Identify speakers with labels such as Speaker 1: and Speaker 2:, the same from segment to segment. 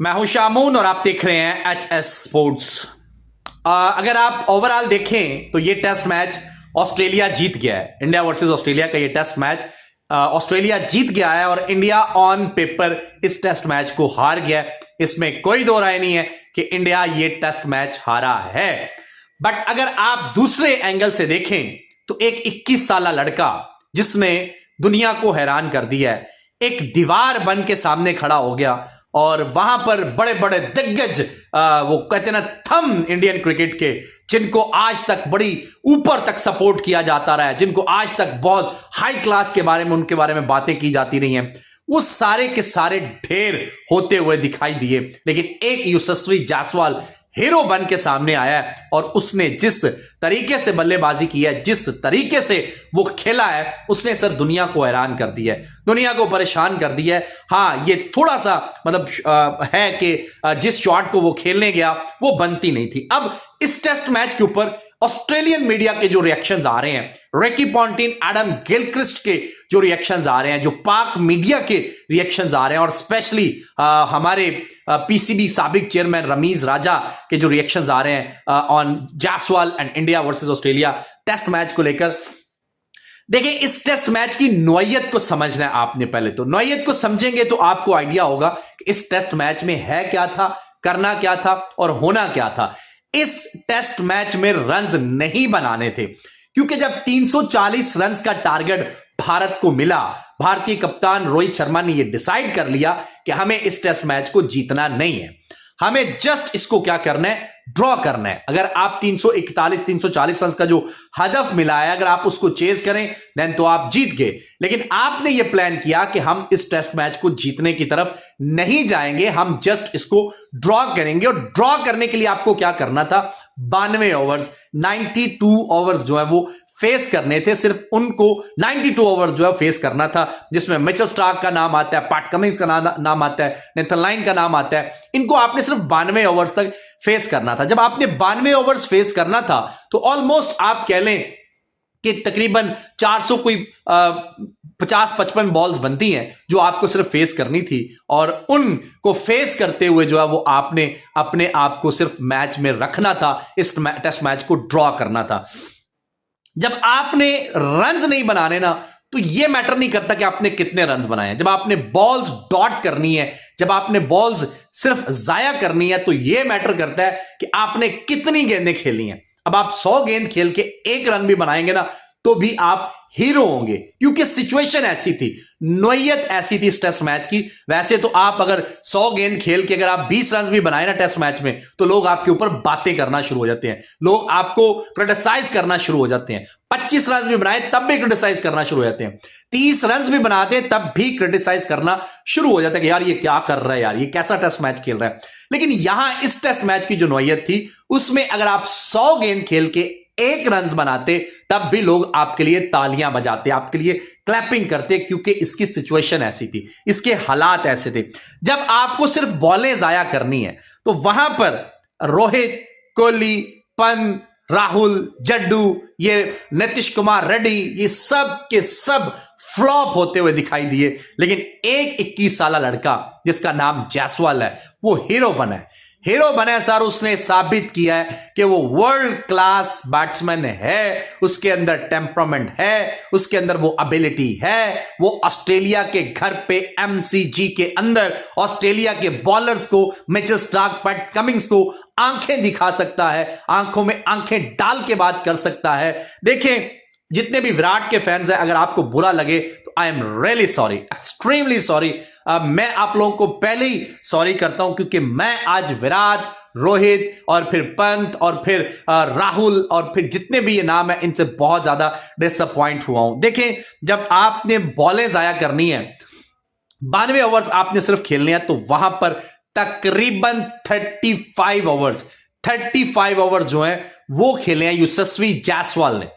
Speaker 1: मैं हूं शामून और आप देख रहे हैं एच स्पोर्ट्स। अगर आप ओवरऑल देखें तो ये टेस्ट मैच ऑस्ट्रेलिया जीत गया है। इंडिया वर्सेस ऑस्ट्रेलिया का ये टेस्ट मैच ऑस्ट्रेलिया जीत गया है और इंडिया ऑन पेपर इस टेस्ट मैच को हार गया है। इसमें कोई दो राय नहीं है कि इंडिया ये टेस्ट मैच हारा है। बट अगर आप दूसरे एंगल से देखें तो एक 21 साल लड़का जिसने दुनिया को हैरान कर दिया है, एक दीवार बन के सामने खड़ा हो गया और वहां पर बड़े बड़े दिग्गज वो कहते हैं ना थम इंडियन क्रिकेट के, जिनको आज तक बड़ी ऊपर तक सपोर्ट किया जाता रहा है, जिनको आज तक बहुत हाई क्लास के बारे में उनके बारे में बातें की जाती रही हैं, वो सारे के सारे ढेर होते हुए दिखाई दिए। लेकिन एक यशस्वी जायसवाल हीरो बन के सामने आया है और उसने जिस तरीके से बल्लेबाजी की है, जिस तरीके से वो खेला है, उसने सर दुनिया को हैरान कर दिया है, दुनिया को परेशान कर दिया है। हाँ, ये थोड़ा सा मतलब है कि जिस शॉट को वो खेलने गया वो बनती नहीं थी। अब इस टेस्ट मैच के ऊपर ऑस्ट्रेलियन मीडिया के जो रिएक्शंस आ रहे हैं, रिकी पॉन्टिंग, एडम गिलक्रिस्ट के जो रिएक्शंस आ रहे हैं, जो पाक मीडिया के रिएक्शंस आ रहे हैं और स्पेशली हमारे पीसीबी साबिक चेयरमैन रमीज राजा के जो रिएक्शंस आ रहे हैं on Jaiswal and India versus Australia test match को लेकर। देखिए, इस टेस्ट मैच की नौयत को समझना है आपने। पहले तो नौयत को समझेंगे तो आपको आइडिया होगा कि इस टेस्ट मैच में है क्या था, करना क्या था और होना क्या था। इस टेस्ट मैच में रन्स नहीं बनाने थे, क्योंकि जब 340 रन्स का टारगेट भारत को मिला, भारतीय कप्तान रोहित शर्मा ने यह डिसाइड कर लिया कि हमें इस टेस्ट मैच को जीतना नहीं है, हमें जस्ट इसको क्या करना है, ड्रॉ करना है। अगर आप 341 340 रन का जो हदफ मिला है, अगर आप उसको चेज करें देन तो आप जीत गए। लेकिन आपने ये प्लान किया कि हम इस टेस्ट मैच को जीतने की तरफ नहीं जाएंगे, हम जस्ट इसको ड्रॉ करेंगे। और ड्रॉ करने के लिए आपको क्या करना था, 92 ओवर्स 92 ओवर्स जो है वो फेस करने थे। सिर्फ उनको 92 ओवर जो है फेस करना था, जिसमें मिचेल स्टार्क का नाम आता है, पैट कमिंस का नाम आता है, नेथन लाइन का नाम आता है। इनको आपने सिर्फ 92 ओवर्स तक फेस करना था। जब आपने 92 ओवर्स फेस करना था तो ऑलमोस्ट आप कह लें कि तकरीबन 400 कोई 50-55 बॉल्स बनती हैं जो आपको सिर्फ फेस करनी थी, और उनको फेस करते हुए जो है वो आपने अपने आप को सिर्फ मैच में रखना था, इस टेस्ट मैच को ड्रॉ करना था। जब आपने रन्स नहीं बनाने ना, तो यह मैटर नहीं करता कि आपने कितने रन्स बनाए। जब आपने बॉल्स डॉट करनी है, जब आपने बॉल्स सिर्फ जाया करनी है, तो यह मैटर करता है कि आपने कितनी गेंदें खेली हैं। अब आप 100 गेंद खेल के 1 रन भी बनाएंगे ना, तो भी आप हीरो होंगे, क्योंकि सिचुएशन ऐसी थी, नौयत ऐसी थी इस टेस्ट मैच की। वैसे तो आप अगर 100 गेंद खेल के अगर आप 20 रन भी बनाए ना टेस्ट मैच में, तो लोग आपके ऊपर बातें करना शुरू हो जाते हैं, लोग आपको क्रिटिसाइज करना शुरू हो जाते हैं। 25 रन भी बनाए तब भी क्रिटिसाइज करना शुरू हो जाते हैं, 30 रन भी बनाते तब भी क्रिटिसाइज करना शुरू हो जाता है कि यार ये क्या कर रहा है, यार ये कैसा टेस्ट मैच खेल रहा है। लेकिन यहां इस टेस्ट मैच की जो नौयत थी, उसमें अगर आप 100 गेंद खेल के 1 रन बनाते, तब भी लोग आपके लिए तालियां बजाते, आपके लिए क्लैपिंग करते, क्योंकि इसकी सिचुएशन ऐसी थी, इसके हालात ऐसे थे। जब आपको सिर्फ बॉलें जाया करनी है, तो वहां पर रोहित, कोहली, पंत, राहुल, जड्डू, ये नीतीश कुमार रेड्डी, ये सब के सब फ्लॉप होते हुए दिखाई दिए। लेकिन एक 21 साल लड़का जिसका नाम जायसवाल है, वो हीरो बना है। हीरो बने सर, उसने साबित किया है कि वो वर्ल्ड क्लास बैट्समैन है, उसके अंदर टेम्परामेंट है, उसके अंदर वो एबिलिटी है। वो ऑस्ट्रेलिया के घर पे एमसीजी के अंदर ऑस्ट्रेलिया के बॉलर्स को, मिचेल स्टार्क, पैट कमिंस को आंखें दिखा सकता है, आंखों में आंखें डाल के बात कर सकता है। देखें, जितने भी विराट के फैंस हैं, अगर आपको बुरा लगे तो I am really sorry, extremely sorry. मैं आप लोगों को पहले ही सॉरी करता हूं, क्योंकि मैं आज विराट, रोहित और फिर पंत और फिर राहुल और फिर जितने भी ये नाम है, इनसे बहुत ज्यादा डिसअपॉइंट हुआ हूं। देखें, जब आपने बॉलें जाया करनी है, 92 ओवर्स आपने सिर्फ खेलने हैं, तो वहां पर तकरीबन 35 ओवर्स जो है वो खेले हैं यशस्वी जायसवाल ने।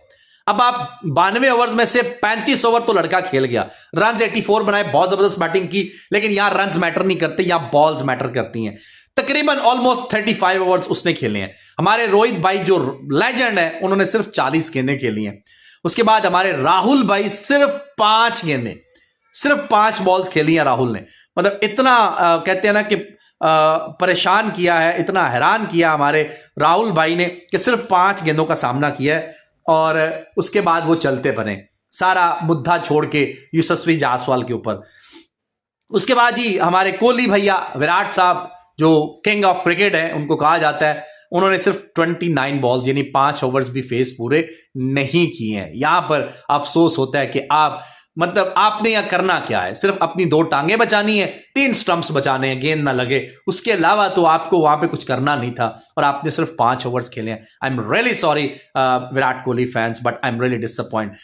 Speaker 1: अब आप 92 ओवर्स में से 35 ओवर तो लड़का खेल गया, रन 84 बनाए, बहुत जबरदस्त बैटिंग की, लेकिन यहां रन्स मैटर नहीं करते, यहां बॉल्स मैटर करती हैं। तकरीबन ऑलमोस्ट 35 ओवर्स उसने खेले हैं। हमारे रोहित भाई जो लेजेंड है, उन्होंने सिर्फ 40 गेंदें खेली हैं। उसके बाद हमारे राहुल भाई सिर्फ 5 गेंदें, सिर्फ 5 बॉल्स खेली हैं राहुल ने। मतलब इतना कहते हैं ना कि परेशान किया है, इतना हैरान किया हमारे राहुल भाई ने कि सिर्फ 5 गेंदों का सामना किया है और उसके बाद वो चलते बने, सारा मुद्दा छोड़ के यशस्वी जायसवाल के ऊपर। उसके बाद जी हमारे कोहली भैया, विराट साहब जो किंग ऑफ क्रिकेट है उनको कहा जाता है, उन्होंने सिर्फ 29 बॉल्स यानी 5 ओवर्स भी फेस पूरे नहीं किए हैं। यहां पर अफसोस होता है कि आपने यहां करना क्या है, सिर्फ अपनी 2 टांगे बचानी है, 3 स्टंप्स बचाने हैं, गेंद ना लगे, उसके अलावा तो आपको वहां पे कुछ करना नहीं था और आपने सिर्फ 5 ओवर्स खेले हैं। I am really sorry Virat Kohli fans, but I am really disappoint.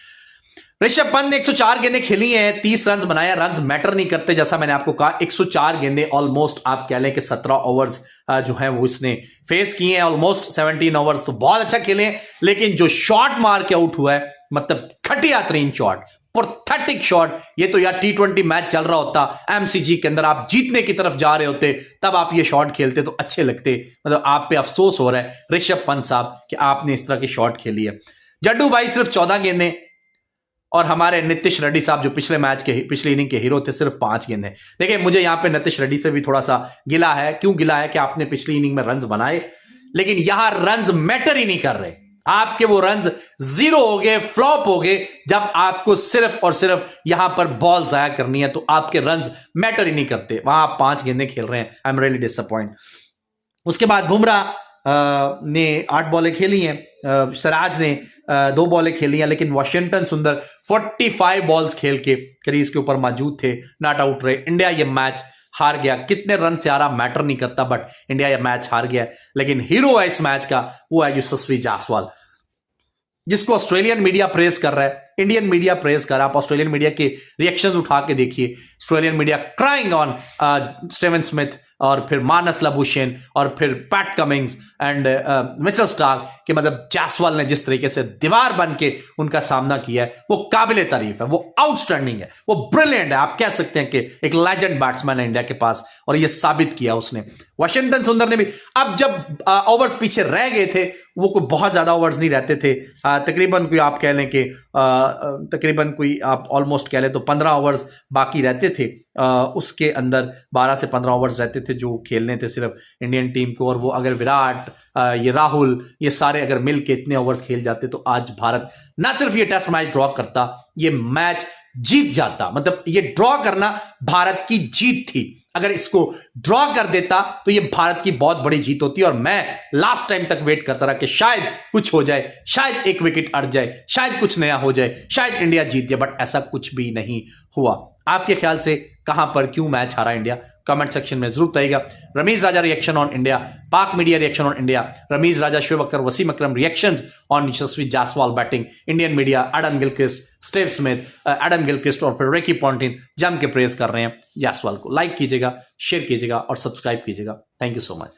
Speaker 1: Rishabh Pant ने 104 गेंदें खेली हैं, 30 रन बनाया। रन मैटर नहीं करते, जैसा मैंने आपको कहा। 104 गेंदें, ऑलमोस्ट आप कह लें कि 17 ओवर्स जो है वो इसने फेस किए हैं, ऑलमोस्ट 17 ओवर्स, तो बहुत अच्छा खेले हैं। लेकिन जो शॉट मार के आउट हुआ है, मतलब घटिया 3 शॉट, पैथेटिक शॉट। ये तो यार T20 मैच चल रहा होता, एमसीजी के अंदर आप जीतने की तरफ जा रहे होते, तब आप ये शॉट खेलते तो अच्छे लगते। मतलब आप पे अफसोस हो रहा है ऋषभ पंत साहब कि आपने इस तरह की शॉट खेली है। जड्डू भाई सिर्फ 14 गेंदें और हमारे नीतीश रेड्डी साहब जो पिछले इनिंग के हीरो थे, सिर्फ 5 गेंदें। देखिए मुझे यहां पे नीतीश रेड्डी से भी थोड़ा सा गिला है। क्यों गिला है? कि आपने पिछली इनिंग में रन्स बनाए, लेकिन यहां रन्स मैटर ही नहीं कर रहे। आपके वो रन्स 0 हो गए, फ्लॉप हो गए। जब आपको सिर्फ और सिर्फ यहां पर बॉल जाया करनी है तो आपके रन्स मैटर ही नहीं करते। वहां आप 5 गेंदें खेल रहे हैं। I am really disappoint. उसके बाद बुमराह ने 8 बॉलें खेली हैं, सिराज ने 2 बॉलें खेली हैं, लेकिन वाशिंगटन सुंदर 45 बॉल्स खेल के क्रीज के ऊपर मौजूद थे, नॉट आउट रहे। इंडिया ये मैच हार गया। कितने रन से हारा मैटर नहीं करता, बट इंडिया ये मैच हार गया। लेकिन हीरो है इस मैच का, वो है यशस्वी जायसवाल, जिसको ऑस्ट्रेलियन मीडिया प्रेस कर रहा है, इंडियन मीडिया प्रेस कर रहा है। आप ऑस्ट्रेलियन मीडिया के रिएक्शंस उठा के देखिए। Australian media crying on Steven Smith और फिर मानस लाबुशेन और फिर Pat Cummins and Mitchell Starc कि मतलब जायसवाल ने जिस तरीके से दीवार बन के उनका सामना किया है, वो काबिले तारीफ है, वो आउटस्टैंडिंग है, वो ब्रिलियंट है। आप कह सकते हैं कि एक लेजेंड बैट्समैन है इंडिया के पास और ये साबित किया उसने। वाशिंगटन सुंदर ने भी, अब जब ओवर्स पीछे रह गए थे, वो कोई बहुत ज्यादा ओवर्स नहीं रहते थे, तकरीबन कोई आप कह लें कि तकरीबन कोई आप ऑलमोस्ट कह लें तो 15 ओवर्स बाकी रहते थे। उसके अंदर 12 से 15 ओवर्स रहते थे जो खेलने थे सिर्फ इंडियन टीम को। और वो अगर विराट, ये राहुल, ये सारे अगर मिल के इतने ओवर्स खेल जाते तो आज भारत ना सिर्फ ये टेस्ट मैच ड्रॉ करता, ये मैच जीत जाता। मतलब ये ड्रॉ करना भारत की जीत थी। अगर इसको ड्रॉ कर देता तो ये भारत की बहुत बड़ी जीत होती। और मैं लास्ट टाइम तक वेट करता रहा कि शायद कुछ हो जाए, शायद एक विकेट अड़ जाए, शायद कुछ नया हो जाए, शायद इंडिया जीत जाए, बट ऐसा कुछ भी नहीं हुआ। आपके ख्याल से कहां पर क्यों मैच हारा इंडिया? कमेंट सेक्शन में जरूर बताइएगा। Ramiz Raja reaction on India, Pak media reaction on India, Ramiz Raja, Shoaib Akhtar, Wasim Akram reactions on Yashasvi Jaiswal batting, Indian media, Adam Gilchrist, Steve Smith, Adam Gilchrist और फिर रिकी पॉन्टिंग जम के प्रेस कर रहे हैं जायसवाल को। लाइक कीजिएगा, शेयर कीजिएगा और सब्सक्राइब कीजिएगा। Thank you so much.